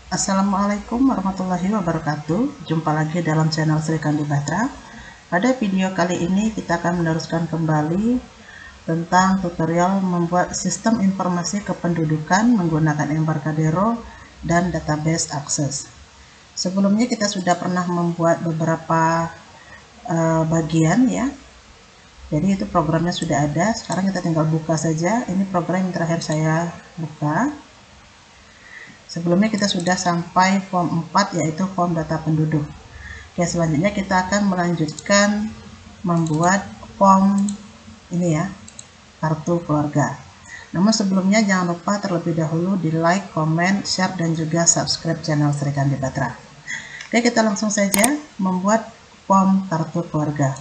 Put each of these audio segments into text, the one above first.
Assalamualaikum warahmatullahi wabarakatuh. Jumpa lagi dalam channel Sri Kandi Batra. Pada video kali ini kita akan meneruskan kembali tentang tutorial membuat sistem informasi kependudukan menggunakan Embarcadero dan database akses. Sebelumnya kita sudah pernah membuat beberapa bagian ya. Jadi itu programnya sudah ada. Sekarang kita tinggal buka saja. Ini program yang terakhir saya buka. Sebelumnya kita sudah sampai form 4, yaitu form data penduduk. Oke, selanjutnya kita akan melanjutkan membuat form ini ya, kartu keluarga. Namun sebelumnya jangan lupa terlebih dahulu di like, comment, share, dan juga subscribe channel Sri Kandi Batra. Oke, kita langsung saja membuat form kartu keluarga.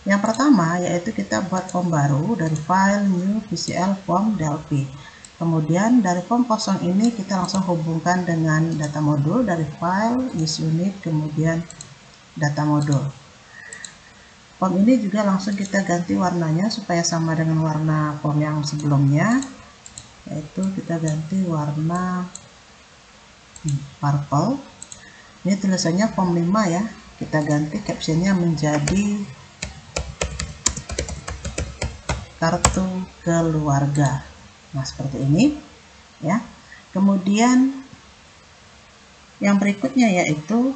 Yang pertama yaitu kita buat form baru dari file new PCL form DLP. Kemudian dari form kosong ini kita langsung hubungkan dengan data modul dari file use unit kemudian data modul. Form ini juga langsung kita ganti warnanya supaya sama dengan warna form yang sebelumnya, yaitu kita ganti warna purple. Ini tulisannya form 5 ya, kita ganti captionnya menjadi kartu keluarga. Nah, seperti ini ya. Kemudian yang berikutnya yaitu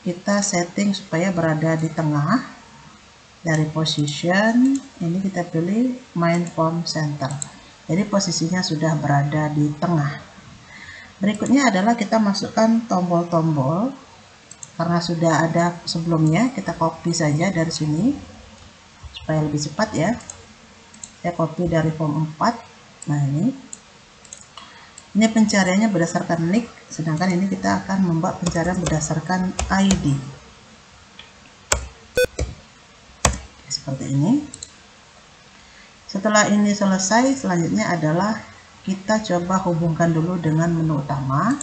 kita setting supaya berada di tengah. Dari position ini kita pilih main form center. Jadi posisinya sudah berada di tengah. Berikutnya adalah kita masukkan tombol-tombol. Karena sudah ada sebelumnya, kita copy saja dari sini supaya lebih cepat ya. Saya copy dari form 4. Nah, ini pencariannya berdasarkan nick, sedangkan ini kita akan membuat pencarian berdasarkan ID. Seperti ini. Setelah ini selesai, selanjutnya adalah kita coba hubungkan dulu dengan menu utama.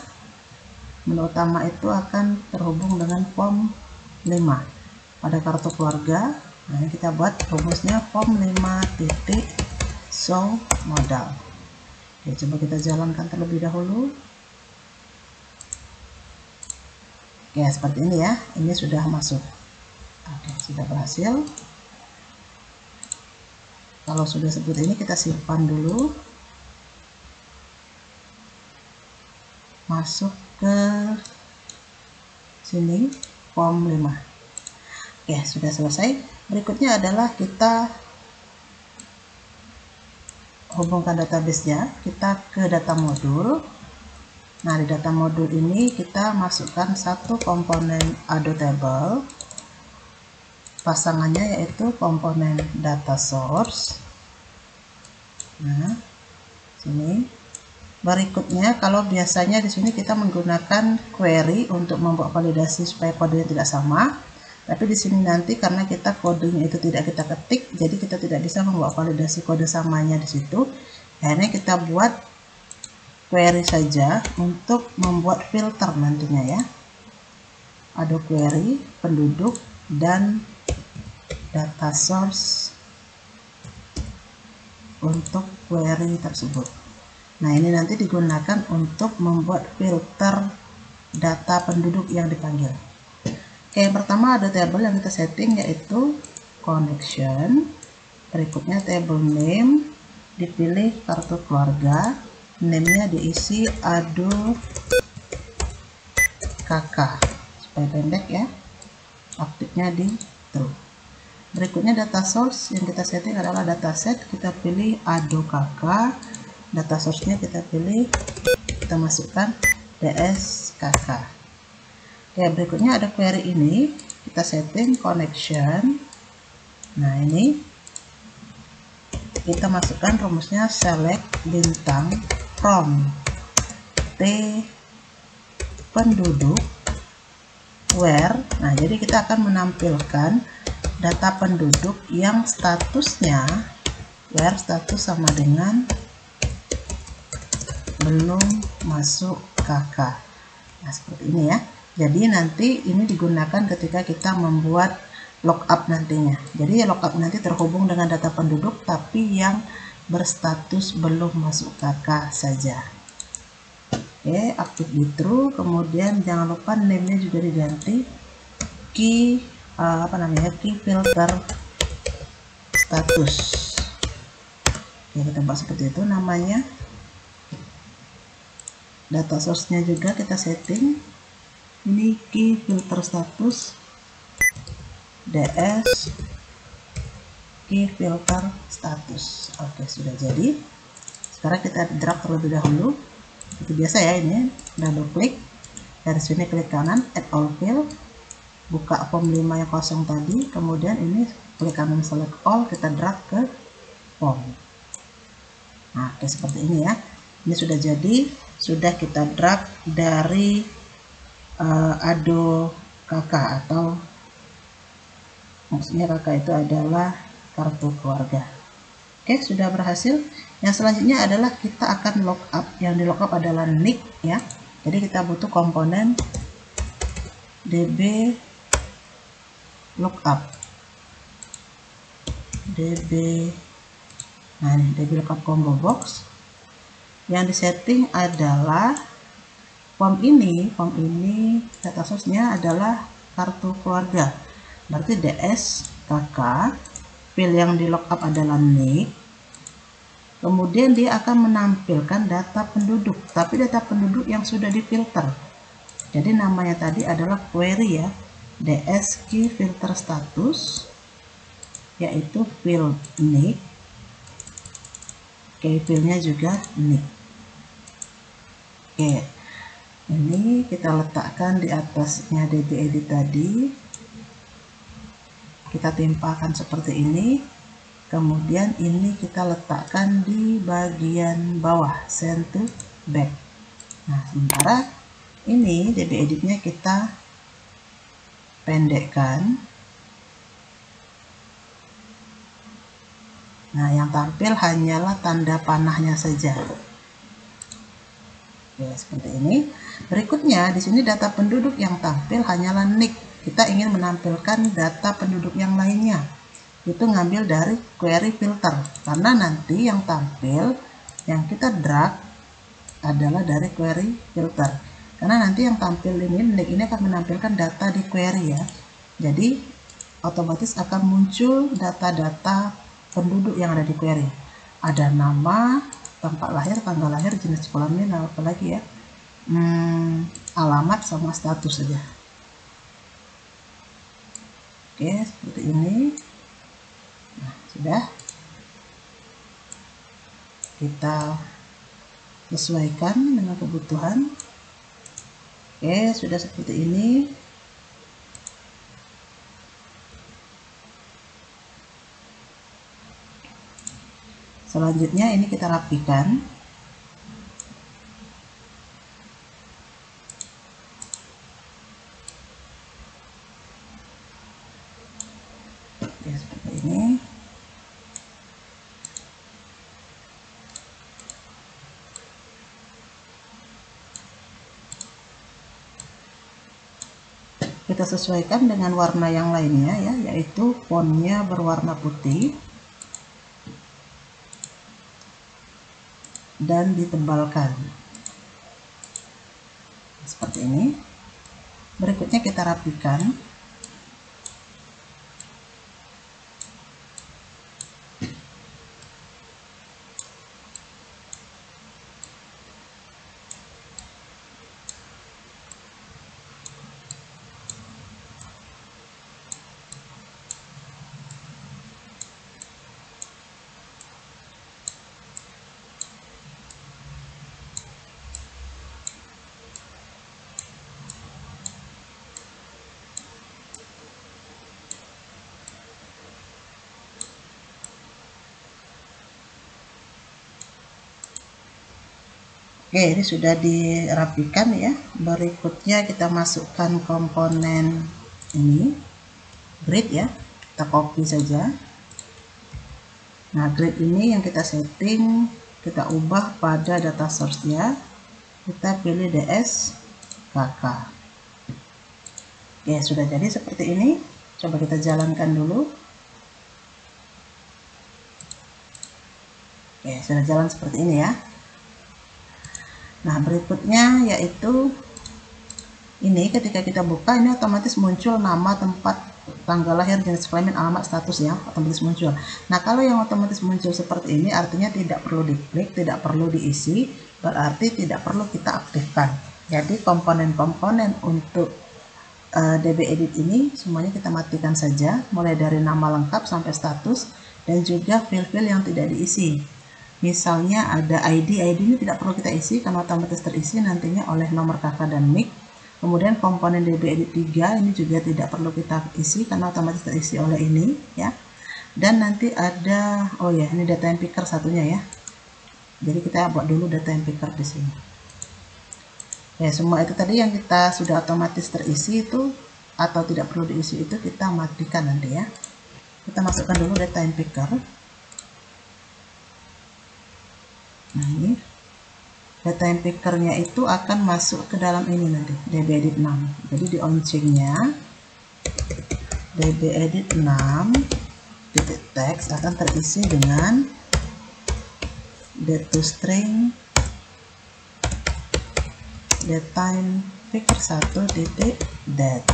Menu utama itu akan terhubung dengan form 5 pada kartu keluarga. Nah, ini kita buat rumusnya form 5 titik show modal. Oke, coba kita jalankan terlebih dahulu. Oke, seperti ini ya. Ini sudah masuk. Oke, sudah berhasil. Kalau sudah seperti ini kita simpan dulu. Masuk ke sini form 5. Oke, sudah selesai. Berikutnya adalah kita hubungkan database-nya, kita ke data modul. Nah, di data modul ini kita masukkan satu komponen Ado table. Pasangannya yaitu komponen data source. Nah, sini. Berikutnya, kalau biasanya di sini kita menggunakan query untuk membuat validasi supaya kodenya tidak sama. Tapi di sini nanti karena kita kodenya itu tidak kita ketik, jadi kita tidak bisa membuat validasi kode samanya di situ. Akhirnya kita buat query saja untuk membuat filter nantinya ya. Ada query, penduduk, dan data source untuk query tersebut. Nah, ini nanti digunakan untuk membuat filter data penduduk yang dipanggil. Oke, yang pertama ada table yang kita setting yaitu connection. Berikutnya table name, dipilih kartu keluarga, name-nya diisi Ado kakak supaya pendek ya, aktifnya di true. Berikutnya data source yang kita setting adalah dataset, kita pilih Ado kakak, data source-nya kita pilih, kita masukkan DS kakak. Ya, berikutnya ada query ini, kita setting connection. Nah, ini kita masukkan rumusnya select bintang from T penduduk where. Nah, jadi kita akan menampilkan data penduduk yang statusnya where status sama dengan belum masuk KK. Nah, seperti ini ya. Jadi nanti ini digunakan ketika kita membuat lookup nantinya. Jadi lookup nanti terhubung dengan data penduduk tapi yang berstatus belum masuk KK saja. Oke, aktif di true, kemudian jangan lupa name-nya juga diganti key key filter status. Ya, kita buat seperti itu namanya. Data source-nya juga kita setting. Ini key filter status ds key filter status. Oke, sudah jadi. Sekarang kita drag terlebih dahulu. Itu biasa ya, ini double klik. Dari sini klik kanan add all field, buka form 5 yang kosong tadi, kemudian ini klik kanan select all, kita drag ke form. Nah, oke, seperti ini ya. Ini sudah jadi, sudah kita drag dari ado kakak, atau maksudnya kakak itu adalah kartu keluarga. Oke, sudah berhasil. Yang selanjutnya adalah kita akan lookup. Yang di lookup adalah nick ya. Jadi kita butuh komponen db lookup. Nah ini db lookup combo box. Yang disetting adalah form ini data source-nya adalah kartu keluarga. Berarti ds kakak, field yang di lookup adalah nick. Kemudian dia akan menampilkan data penduduk, tapi data penduduk yang sudah difilter. Jadi namanya tadi adalah query ya, ds key filter status, yaitu field nick, key fieldnya juga nick. Oke, ini kita letakkan di atasnya db edit tadi, kita timpakan seperti ini. Kemudian ini kita letakkan di bagian bawah, send to back. Nah, sementara ini db editnya kita pendekkan. Nah, yang tampil hanyalah tanda panahnya saja. Oke, seperti ini. Berikutnya di sini data penduduk yang tampil hanyalah nick. Kita ingin menampilkan data penduduk yang lainnya. Itu ngambil dari query filter, karena nanti yang tampil yang kita drag adalah dari query filter, karena nanti yang tampil ini akan menampilkan data di query ya, jadi otomatis akan muncul data-data penduduk yang ada di query. Ada nama, tempat lahir, tanggal lahir, jenis kelamin, apalagi ya, alamat sama status saja. Oke, seperti ini. Nah, sudah kita sesuaikan dengan kebutuhan. Oke, sudah seperti ini. Selanjutnya ini kita rapikan. Oke, seperti ini. Kita sesuaikan dengan warna yang lainnya ya, yaitu fontnya berwarna putih dan ditebalkan seperti ini. Berikutnya kita rapikan. Oke, ini sudah dirapikan ya. Berikutnya kita masukkan komponen ini, grid ya. Kita copy saja. Nah, grid ini yang kita setting, kita ubah pada data source-nya. Kita pilih ds kakak. Oke, sudah jadi seperti ini. Coba kita jalankan dulu. Oke, sudah jalan seperti ini ya. Nah, berikutnya yaitu ini, ketika kita buka ini otomatis muncul nama, tempat, tanggal lahir, jenis kelamin, alamat, status ya, otomatis muncul. Nah, kalau yang otomatis muncul seperti ini artinya tidak perlu diklik, tidak perlu diisi, berarti tidak perlu kita aktifkan. Jadi komponen-komponen untuk DB Edit ini semuanya kita matikan saja, mulai dari nama lengkap sampai status, dan juga file-file yang tidak diisi. Misalnya ada ID ini tidak perlu kita isi karena otomatis terisi nantinya oleh nomor kakak dan nick. Kemudian komponen DB Edit 3 ini juga tidak perlu kita isi karena otomatis terisi oleh ini ya. Dan nanti ada, oh ya, ini data yang picker satunya ya. Jadi kita buat dulu data yang picker di sini. Ya, semua itu tadi yang kita sudah otomatis terisi itu atau tidak perlu diisi itu kita matikan nanti ya. Kita masukkan dulu data yang picker. Nah, ini data yang pickernya itu akan masuk ke dalam ini nanti, DB Edit 6. Jadi di on-chain-nya DB Edit 6 titik teks akan terisi dengan date2string datetime picker 1 titik date.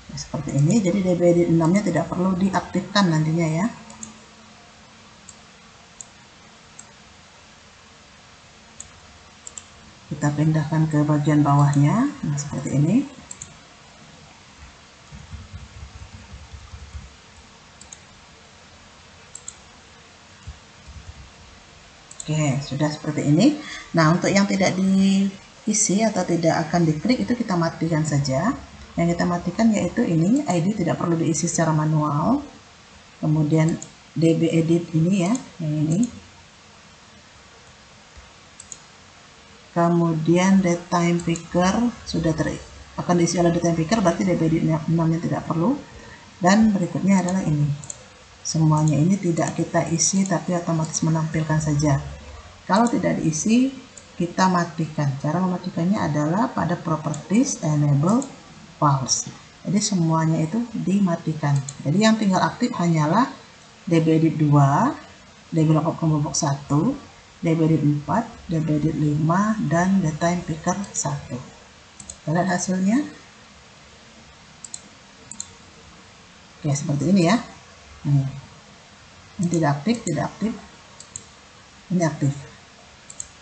Nah, seperti ini. Jadi DB Edit 6-nya tidak perlu diaktifkan nantinya ya. Kita pindahkan ke bagian bawahnya, nah seperti ini. Oke, sudah seperti ini. Nah, untuk yang tidak diisi atau tidak akan diklik itu kita matikan saja. Yang kita matikan yaitu ini, ID tidak perlu diisi secara manual. Kemudian DB Edit ini ya, yang ini. Kemudian datetime picker sudah akan diisi oleh datetime picker, berarti DB Edit 6-nya tidak perlu. Dan berikutnya adalah ini. Semuanya ini tidak kita isi tapi otomatis menampilkan saja. Kalau tidak diisi, kita matikan. Cara mematikannya adalah pada properties enable false. Jadi semuanya itu dimatikan. Jadi yang tinggal aktif hanyalah DB Edit 2, DB Lookup Combo Box 1, DB Edit 4, DB Edit 5, dan datetime picker 1. Kita lihat hasilnya. Oke, seperti ini ya. Ini tidak aktif, ini aktif.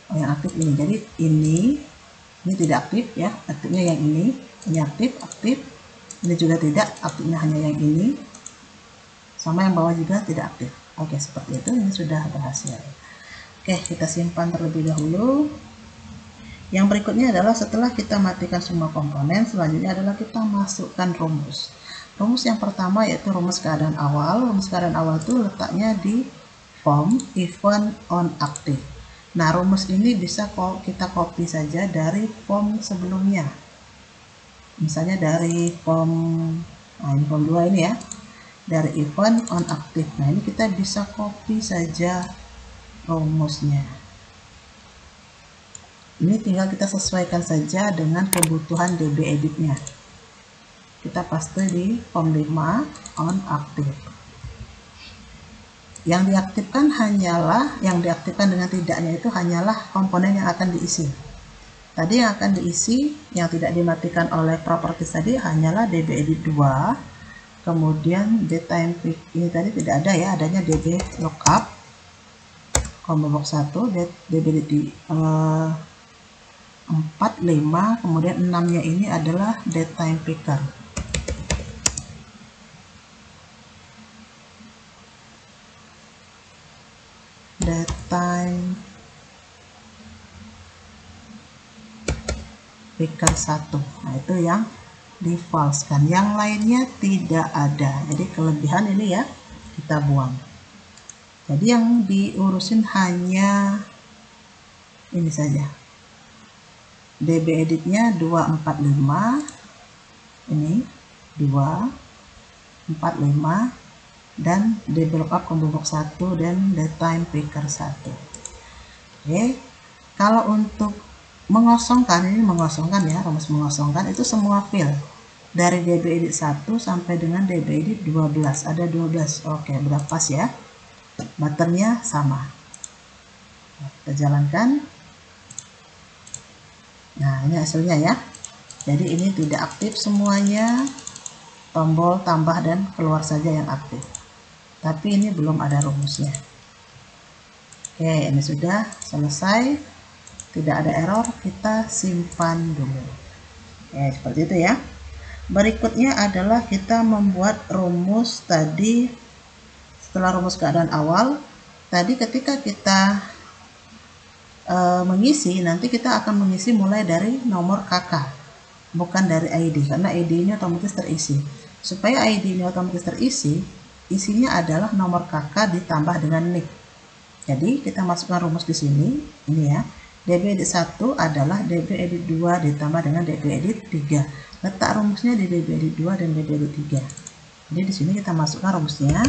Oh, yang aktif ini. Jadi ini tidak aktif ya, aktifnya yang ini aktif. Ini juga tidak, aktifnya hanya yang ini. Sama yang bawah juga tidak aktif. Oke, seperti itu. Ini sudah berhasil. Oke, kita simpan terlebih dahulu. Yang berikutnya adalah setelah kita matikan semua komponen, selanjutnya adalah kita masukkan rumus. Rumus yang pertama yaitu rumus keadaan awal. Rumus keadaan awal itu letaknya di form event on active. Nah, rumus ini bisa kita copy saja dari form sebelumnya. Misalnya dari form, ini form 2 ini ya. Dari event on active. Nah, ini kita bisa copy saja rumusnya. Ini tinggal kita sesuaikan saja dengan kebutuhan DB Edit-nya. Kita paste di form 5 on active. Yang diaktifkan hanyalah, yang diaktifkan dengan tidaknya itu hanyalah komponen yang akan diisi. Tadi yang akan diisi, yang tidak dimatikan oleh properties tadi hanyalah DB Edit 2. Kemudian datetime pick ini tadi tidak ada ya, adanya DB Lookup Combo Box 1, DB Edit 4, 5, kemudian 6-nya ini adalah datetime picker. Datetime picker 1. Nah, itu yang di false kan, yang lainnya tidak ada. Jadi kelebihan ini ya kita buang. Jadi yang diurusin hanya ini saja. DB Edit-nya 245, ini 245, dan DB Lookup Combo Box 1 dan datetime picker 1. Oke, kalau untuk mengosongkan, ini mengosongkan ya, rumus mengosongkan itu semua file dari DB Edit 1 sampai dengan DB Edit 12, ada 12. Oke, berapa ya? Buttonnya sama. Kita jalankan. Nah, ini hasilnya ya. Jadi ini tidak aktif semuanya, tombol tambah dan keluar saja yang aktif. Tapi ini belum ada rumusnya. Oke, ini sudah selesai. Tidak ada error, kita simpan dulu. Oke, seperti itu ya. Berikutnya adalah kita membuat rumus tadi. Setelah rumus keadaan awal, tadi ketika kita mengisi, nanti kita akan mengisi mulai dari nomor kakak, bukan dari ID, karena ID ini otomatis terisi. Supaya ID ini otomatis terisi, isinya adalah nomor kakak ditambah dengan NIK. Jadi kita masukkan rumus di sini, ini ya. DB edit 1 adalah DB edit 2 ditambah dengan DB edit 3. Letak rumusnya di DB edit 2 dan DB edit 3. Jadi di sini kita masukkan rumusnya.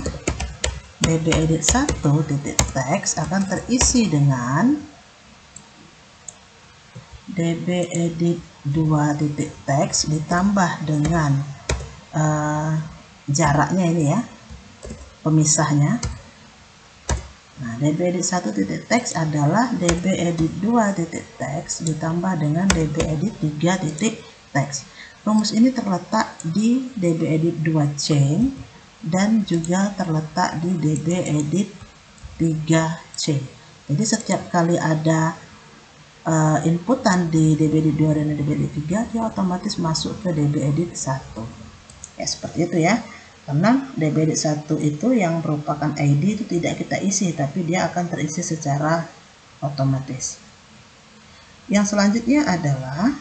DB edit 1 titik teks akan terisi dengan DB edit 2 titik teks ditambah dengan jaraknya ini ya, pemisahnya. Nah, DB edit 1 titik teks adalah DB edit 2 titik teks ditambah dengan DB edit 3 titik teks. Rumus ini terletak di DB edit 2 chain dan juga terletak di DB edit 3 chain. Jadi setiap kali ada inputan di DB edit 2 dan DB edit 3, dia otomatis masuk ke DB edit 1. Ya, seperti itu ya. Karena DB edit 1 itu yang merupakan ID itu tidak kita isi, tapi dia akan terisi secara otomatis. Yang selanjutnya adalah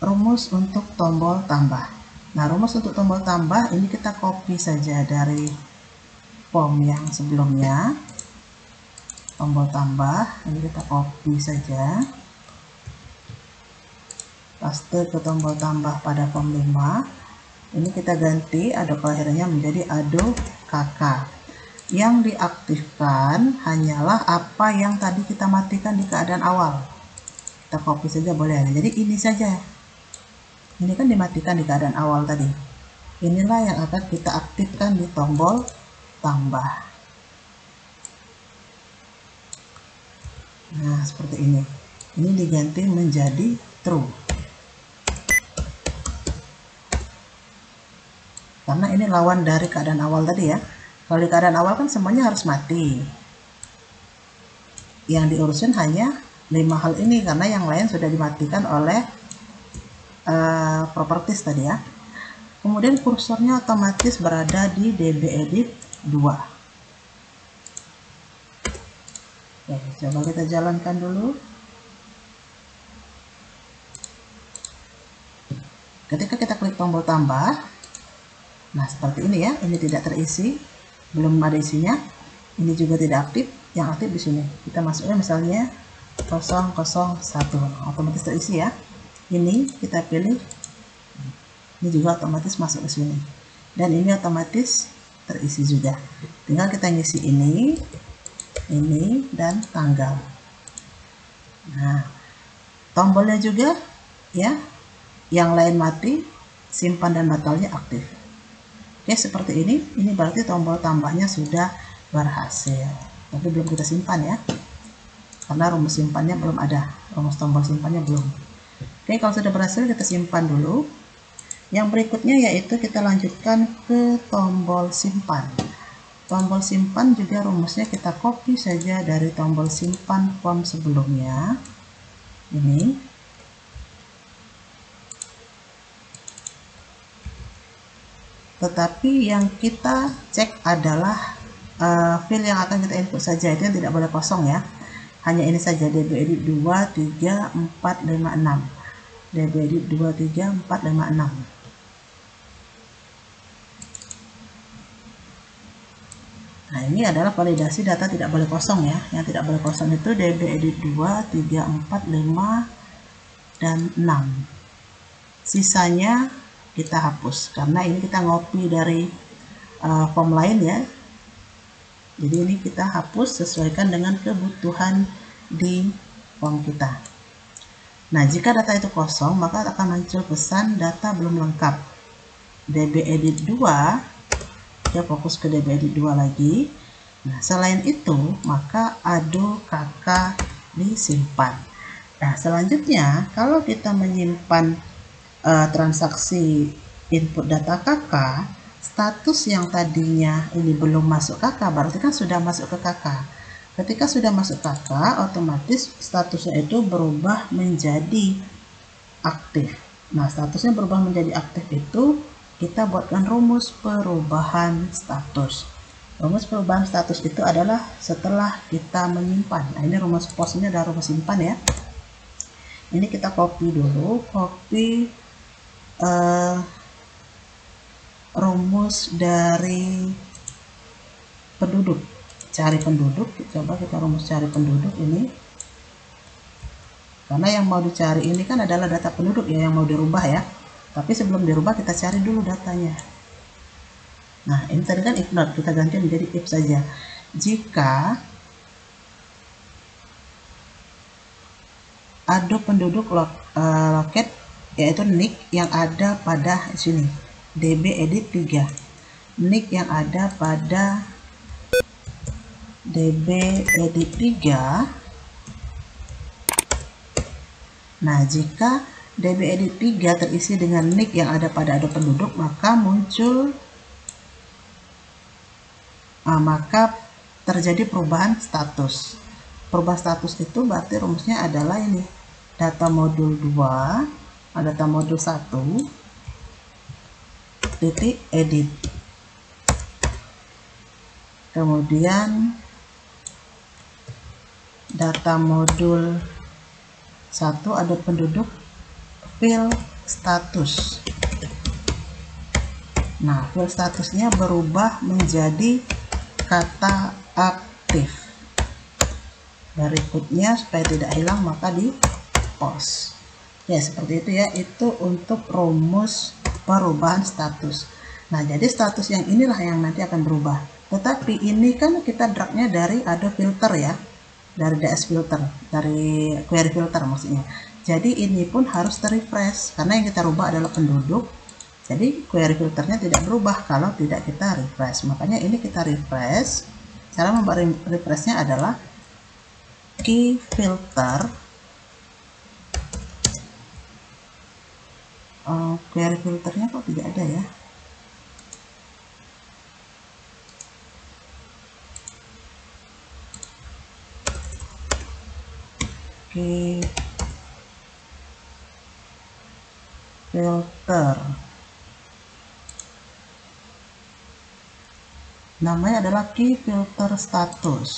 rumus untuk tombol tambah. Nah, rumus untuk tombol tambah ini kita copy saja dari form yang sebelumnya. Tombol tambah ini kita copy saja, paste ke tombol tambah pada form 5. Ini kita ganti ado kelahirannya menjadi ado kakak. Yang diaktifkan hanyalah apa yang tadi kita matikan di keadaan awal. Kita copy saja boleh. Jadi ini saja. Ini kan dimatikan di keadaan awal tadi. Inilah yang akan kita aktifkan di tombol tambah. Nah, seperti ini. Ini diganti menjadi true. Karena ini lawan dari keadaan awal tadi ya. Kalau di keadaan awal kan semuanya harus mati. Yang diurusin hanya 5 hal ini, karena yang lain sudah dimatikan oleh properties tadi ya. Kemudian kursornya otomatis berada di DB edit 2. Oke, coba kita jalankan dulu. Ketika kita klik tombol tambah, nah seperti ini ya, ini tidak terisi, belum ada isinya. Ini juga tidak aktif, yang aktif di sini. Kita masuknya misalnya 001, otomatis terisi ya. Ini kita pilih, ini juga otomatis masuk ke sini. Dan ini otomatis terisi juga. Tinggal kita ngisi ini, dan tanggal. Nah, tombolnya juga ya, yang lain mati, simpan dan batalnya aktif. Oke, seperti ini berarti tombol tambahnya sudah berhasil. Tapi belum kita simpan ya, karena rumus simpannya belum ada, rumus tombol simpannya belum. Oke, kalau sudah berhasil kita simpan dulu. Yang berikutnya yaitu kita lanjutkan ke tombol simpan. Tombol simpan juga rumusnya kita copy saja dari tombol simpan form sebelumnya. Ini. Tetapi yang kita cek adalah field yang akan kita input saja, itu yang tidak boleh kosong ya. Hanya ini saja, DB edit 2, 3, 4, 5, 6. DB edit 2, 3, 4, 5, 6. Nah, ini adalah validasi data tidak boleh kosong ya. Yang tidak boleh kosong itu DB edit 2, 3, 4, 5, dan 6. Sisanya kita hapus, karena ini kita ngopi dari form lain ya. Jadi ini kita hapus sesuaikan dengan kebutuhan di form kita. Nah, jika data itu kosong, maka akan muncul pesan data belum lengkap. DB edit 2 Dia fokus ke DB edit 2 lagi. Nah, selain itu, maka ado kakak disimpan. Nah, selanjutnya, kalau kita menyimpan transaksi input data kakak, status yang tadinya ini belum masuk kakak, berarti kan sudah masuk ke kakak. Ketika sudah masuk kakak, otomatis statusnya itu berubah menjadi aktif. Nah, statusnya berubah menjadi aktif itu kita buatkan rumus perubahan status. Rumus perubahan status itu adalah setelah kita menyimpan. Nah, ini rumus POS ini adalah rumus simpan ya. Ini kita copy dulu, copy rumus dari penduduk. Cari penduduk, coba kita rumus cari penduduk ini. Karena yang mau dicari ini kan adalah data penduduk ya, yang mau dirubah ya. Tapi sebelum dirubah kita cari dulu datanya. Nah, ini tadi kan if not, kita ganti menjadi if saja. Jika ada penduduk loket yaitu nick yang ada pada sini DB edit 3, nick yang ada pada DB edit 3. Nah, jika DB edit 3 terisi dengan nick yang ada pada ada penduduk, maka maka terjadi perubahan status. Perubahan status itu berarti rumusnya adalah ini, data modul 2, data modul 1 titik edit, kemudian data modul 1 ada penduduk fill status. Nah, fill statusnya berubah menjadi kata aktif. Berikutnya supaya tidak hilang maka di post. Ya, seperti itu ya. Itu untuk rumus perubahan status. Nah, jadi status yang inilah yang nanti akan berubah. Tetapi ini kan kita dragnya dari ada filter ya. Dari DS filter, dari query filter maksudnya. Jadi ini pun harus terrefresh karena yang kita rubah adalah penduduk. Jadi query filternya tidak berubah kalau tidak kita refresh. Makanya ini kita refresh. Cara membuat refreshnya adalah key filter. Query filternya kok tidak ada ya? Key filter. Namanya adalah key filter status.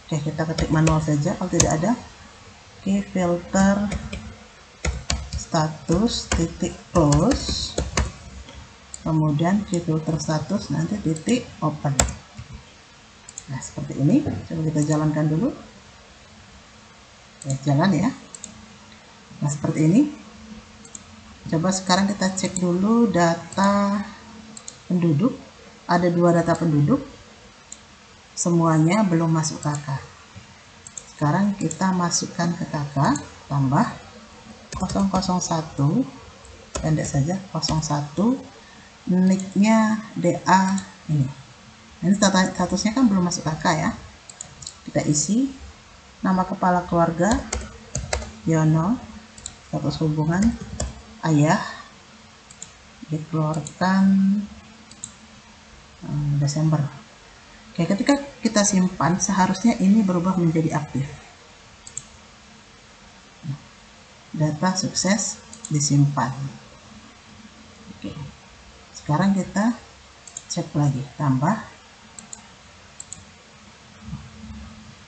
Oke, kita ketik manual saja kalau tidak ada. Key filter status titik close, kemudian key filter status nanti titik open. Nah, seperti ini. Coba kita jalankan dulu. Ya, jalan ya. Nah, seperti ini. Coba sekarang kita cek dulu data penduduk. Ada 2 data penduduk. Semuanya belum masuk kakak. Sekarang kita masukkan ke kakak. Tambah 001. Pendek saja 01. Nicknya DA ini. Ini statusnya kan belum masuk kakak ya. Kita isi nama kepala keluarga Yono, status hubungan ayah, dikeluarkan Desember. Oke, ketika kita simpan seharusnya ini berubah menjadi aktif. Data sukses disimpan. Oke, sekarang kita cek lagi, tambah.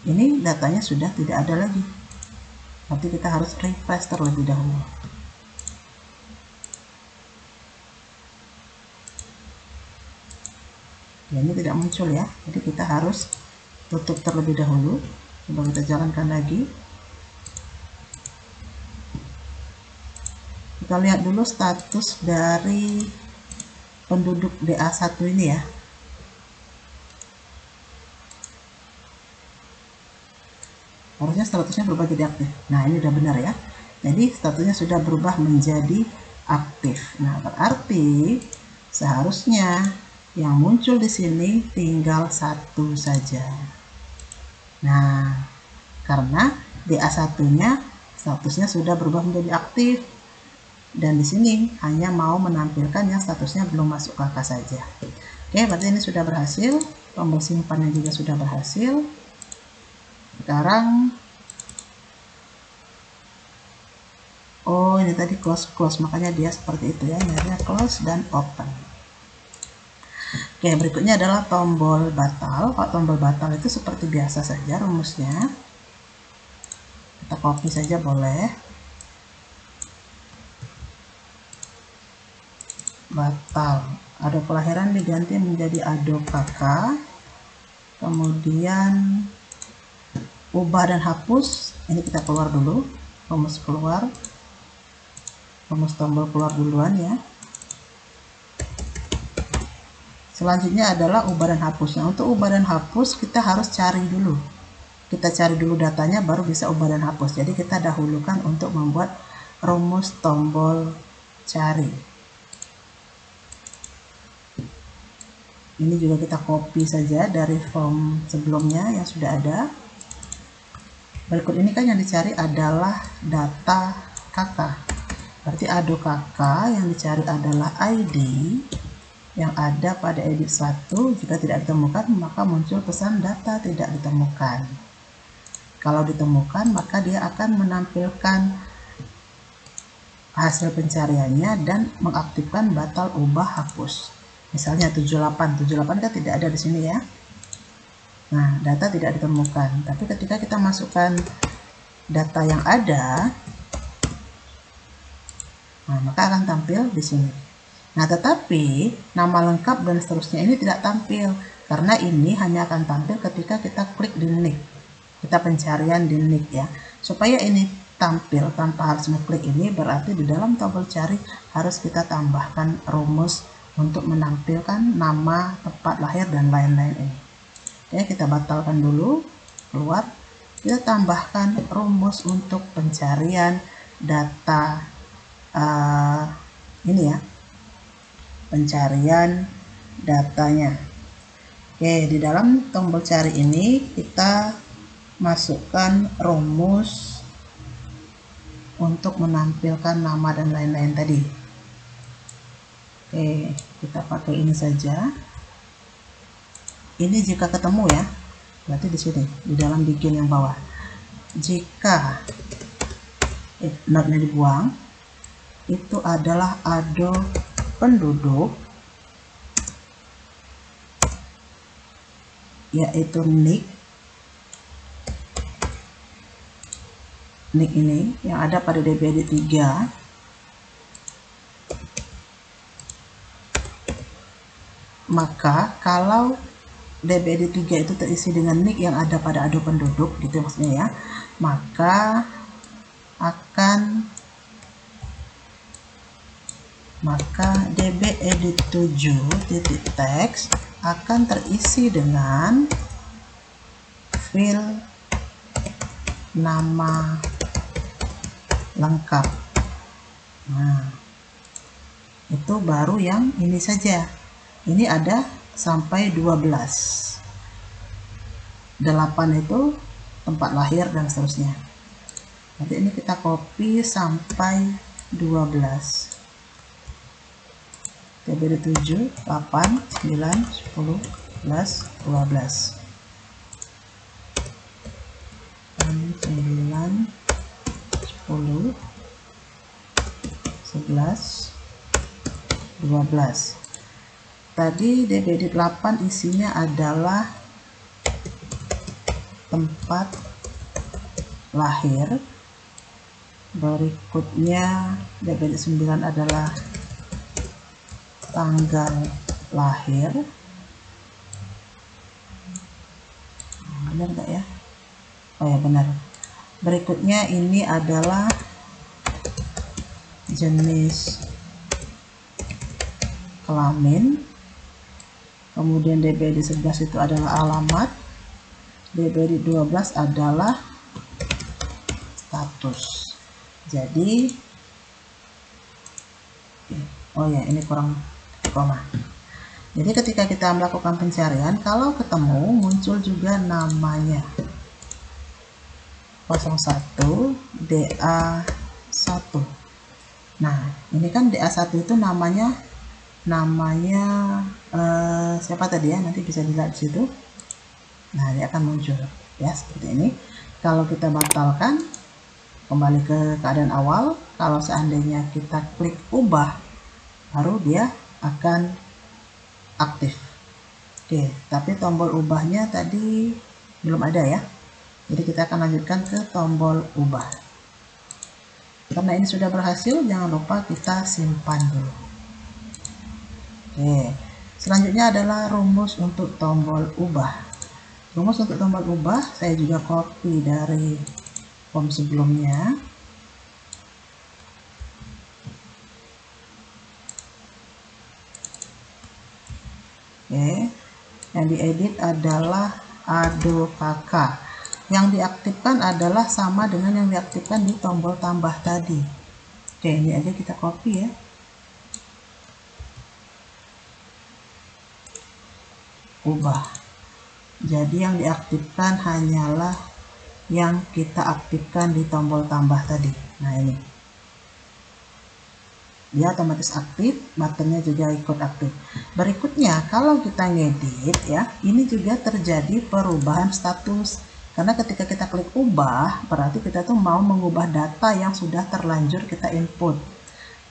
Ini datanya sudah tidak ada lagi. Nanti kita harus refresh terlebih dahulu. Ya, ini tidak muncul ya. Jadi kita harus tutup terlebih dahulu. Coba kita jalankan lagi. Kita lihat dulu status dari penduduk DA1 ini ya. harusnya statusnya berubah jadi aktif. Nah, ini udah benar ya. Jadi statusnya sudah berubah menjadi aktif. Nah, berarti seharusnya yang muncul di sini tinggal satu saja. Nah, karena DA1-nya statusnya sudah berubah menjadi aktif. Dan di sini hanya mau menampilkan yang statusnya belum masuk kakak saja. Oke, berarti ini sudah berhasil. Tombol simpannya juga sudah berhasil. Sekarang, oh ini tadi close, makanya dia seperti itu ya. Ini close dan open. Oke, berikutnya adalah tombol batal. Kalau tombol batal itu seperti biasa saja rumusnya. Kita copy saja boleh. Batal. Ado kelahiran diganti menjadi ado kakak. Kemudian ubah dan hapus. Ini kita keluar dulu. Rumus keluar. Rumus tombol keluar duluan ya. Selanjutnya adalah ubah dan hapus. Nah, untuk ubah dan hapus kita harus cari dulu. Kita cari dulu datanya baru bisa ubah dan hapus. Jadi kita dahulukan untuk membuat rumus tombol cari. Ini juga kita copy saja dari form sebelumnya yang sudah ada. Berikut ini kan yang dicari adalah data kakak. Berarti ado kakak yang dicari adalah ID yang ada pada edit 1. Jika tidak ditemukan, maka muncul pesan data tidak ditemukan. Kalau ditemukan, maka dia akan menampilkan hasil pencariannya dan mengaktifkan batal ubah hapus. Misalnya 78 kan tidak ada di sini ya. Nah, data tidak ditemukan. Tapi ketika kita masukkan data yang ada, nah, maka akan tampil di sini. Nah, tetapi nama lengkap dan seterusnya ini tidak tampil karena ini hanya akan tampil ketika kita klik di nick. Kita pencarian di nick ya. Supaya ini tampil tanpa harus mengklik ini, berarti di dalam tombol cari harus kita tambahkan rumus untuk menampilkan nama, tempat lahir dan lain-lain ini. Oke, kita batalkan dulu, keluar. Kita tambahkan rumus untuk pencarian data ini ya. Pencarian datanya. Oke, di dalam tombol cari ini kita masukkan rumus untuk menampilkan nama dan lain-lain tadi. Oke, kita pakai ini saja. Ini jika ketemu ya, berarti di sini di dalam begin yang bawah. Jika notnya dibuang, itu adalah ado penduduk, yaitu nick ini yang ada pada DBD 3. Maka kalau DBD 3 itu terisi dengan nick yang ada pada ado penduduk gitu maksudnya ya, maka DB edit 7.text akan terisi dengan fill nama lengkap. Nah, itu baru yang ini saja. Ini ada sampai 12. 8 itu tempat lahir dan seterusnya. Nanti ini kita copy sampai 12. DBD 7, 8, 9, 10, 11, 12. 9, 10, 11, 12. Tadi DBD 8 isinya adalah tempat lahir. Berikutnya DBD 9 adalah tanggal lahir. Benar nggak ya? Oh ya, benar. Berikutnya ini adalah jenis kelamin. Kemudian DBD 11 itu adalah alamat. DBD 12 adalah status. Jadi oh ya, ini kurang koma. Jadi ketika kita melakukan pencarian, kalau ketemu muncul juga namanya 01 DA1. Nah, ini kan DA1 itu namanya siapa tadi ya? Nanti bisa dilihat di situ. Nah, dia akan muncul ya seperti ini. Kalau kita batalkan, kembali ke keadaan awal. Kalau seandainya kita klik ubah, baru dia akan aktif. Oke, tapi tombol ubahnya tadi belum ada ya. Jadi kita akan lanjutkan ke tombol ubah. Karena ini sudah berhasil, jangan lupa kita simpan dulu. Oke, selanjutnya adalah rumus untuk tombol ubah. Rumus untuk tombol ubah saya juga copy dari form sebelumnya. Oke, yang diedit adalah ADOKK. Yang diaktifkan adalah sama dengan yang diaktifkan di tombol tambah tadi. Oke, ini aja kita copy ya. Ubah. Jadi yang diaktifkan hanyalah yang kita aktifkan di tombol tambah tadi. Nah, ini. Dia otomatis aktif, buttonnya juga ikut aktif. Berikutnya, kalau kita ngedit ya, ini juga terjadi perubahan status. Karena ketika kita klik ubah, berarti kita tuh mau mengubah data yang sudah terlanjur kita input.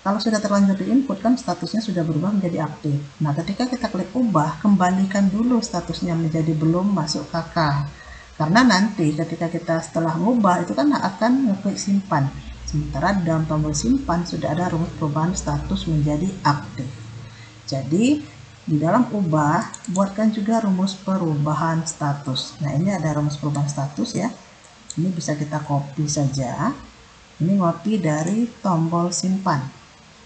Kalau sudah terlanjur di input kan statusnya sudah berubah menjadi aktif. Nah, ketika kita klik ubah, kembalikan dulu statusnya menjadi belum masuk KK. Karena nanti ketika kita setelah mengubah itu kan akan ngeklik simpan. Sementara dalam tombol simpan sudah ada rumus perubahan status menjadi aktif. Jadi di dalam ubah buatkan juga rumus perubahan status. Nah, ini ada rumus perubahan status ya. Ini bisa kita copy saja. Ini copy dari tombol simpan.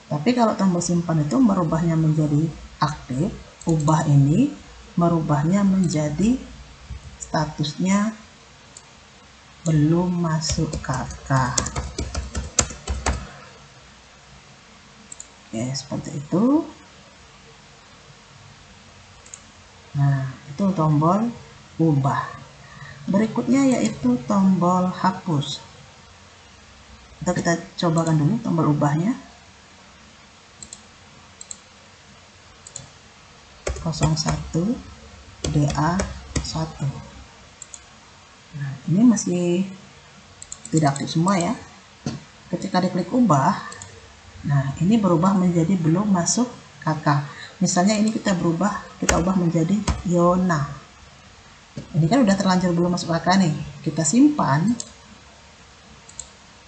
Tapi kalau tombol simpan itu merubahnya menjadi aktif, ubah ini merubahnya menjadi statusnya belum masuk KK. Oke, seperti itu. Nah, itu tombol ubah. Berikutnya yaitu tombol hapus. Kita cobakan dulu tombol ubahnya. 01 DA1. Nah, ini masih tidak aktif semua ya. Ketika diklik ubah, nah ini berubah menjadi belum masuk KK. Misalnya ini kita ubah menjadi Yona. Ini kan udah terlanjur belum masuk KK nih. Kita simpan,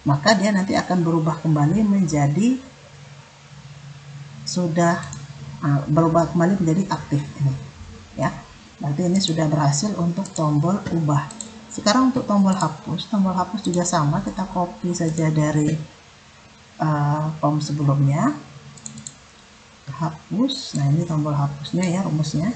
maka dia nanti akan berubah kembali menjadi berubah kembali menjadi aktif ini ya. Berarti ini sudah berhasil untuk tombol ubah. Sekarang untuk tombol hapus juga sama, kita copy saja dari form sebelumnya. Hapus, nah ini tombol hapusnya ya, rumusnya.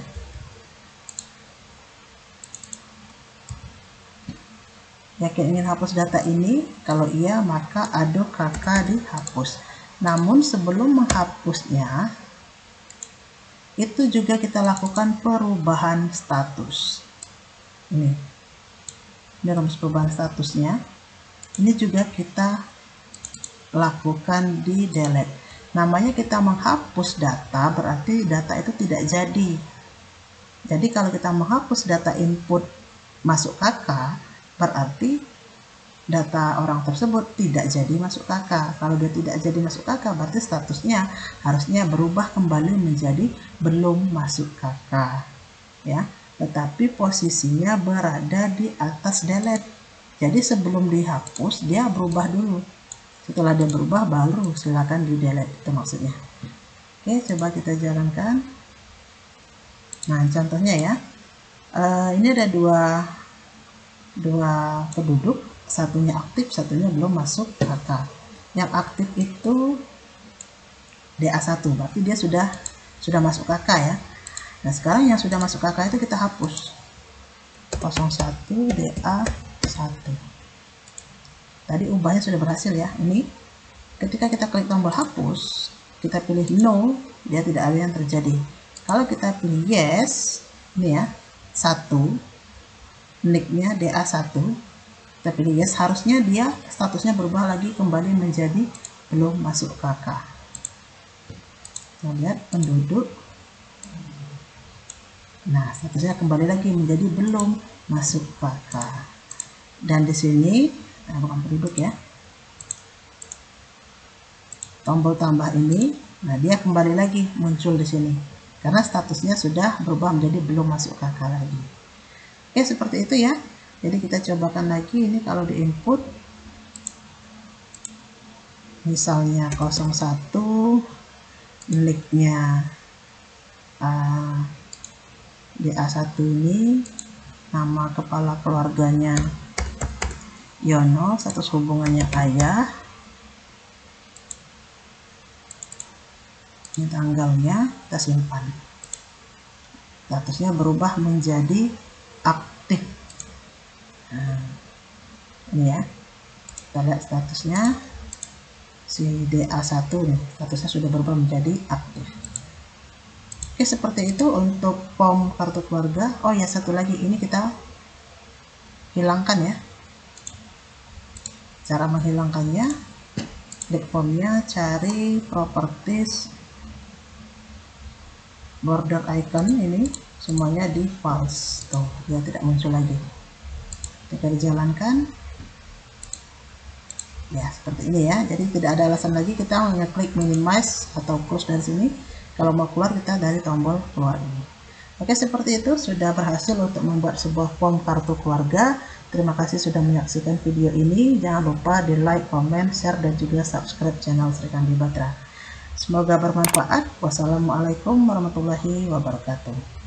Yakin ingin hapus data ini? Kalau iya, maka ADOKK dihapus. Namun sebelum menghapusnya, itu juga kita lakukan perubahan status. Ini rumus perubahan statusnya. Ini juga kita lakukan di delete. Namanya kita menghapus data, berarti data itu tidak jadi. Jadi kalau kita menghapus data input masuk KK, berarti data orang tersebut tidak jadi masuk KK. Kalau dia tidak jadi masuk KK, berarti statusnya harusnya berubah kembali menjadi belum masuk KK ya. Tetapi posisinya berada di atas delete. Jadi sebelum dihapus dia berubah dulu. Setelah dia berubah baru silakan di delete, itu maksudnya. Oke, coba kita jalankan. Nah, contohnya ya, ini ada dua penduduk, satunya aktif, satunya belum masuk KK. Yang aktif itu DA1, berarti dia sudah masuk KK ya. Nah, sekarang yang sudah masuk KK itu kita hapus. 01 DA1. Tadi ubahnya sudah berhasil ya. Ini ketika kita klik tombol hapus, kita pilih no, dia tidak ada yang terjadi. Kalau kita pilih yes, ini ya, 1, nicknya DA1, kita pilih yes, harusnya dia statusnya berubah lagi kembali menjadi belum masuk KK. Kita lihat penduduk. Nah, statusnya kembali lagi menjadi belum masuk KK. Dan di sini, nah bukan penduduk ya, tombol tambah ini, nah dia kembali lagi muncul di sini karena statusnya sudah berubah menjadi belum masuk KK lagi. Oke, seperti itu ya. Jadi kita cobakan lagi ini kalau di input misalnya 01, nicknya DA1 ini, nama kepala keluarganya Yono, status hubungannya ayah, ini tanggalnya, kita simpan. Statusnya berubah menjadi aktif. Nah, ini ya, kita lihat statusnya si DA1 nih, statusnya sudah berubah menjadi aktif. Oke, seperti itu untuk form kartu keluarga. Oh ya, satu lagi, ini kita hilangkan ya. Cara menghilangkannya, klik formnya, cari properties, border icon, ini semuanya di false, tuh dia tidak muncul lagi. Kita dijalankan ya, seperti ini ya. Jadi tidak ada alasan lagi kita hanya klik minimize atau close dari sini. Kalau mau keluar, kita dari tombol keluar ini. Oke, seperti itu sudah berhasil untuk membuat sebuah form kartu keluarga. Terima kasih sudah menyaksikan video ini. Jangan lupa di like, comment, share, dan juga subscribe channel Sri Kandi Batra. Semoga bermanfaat. Wassalamualaikum warahmatullahi wabarakatuh.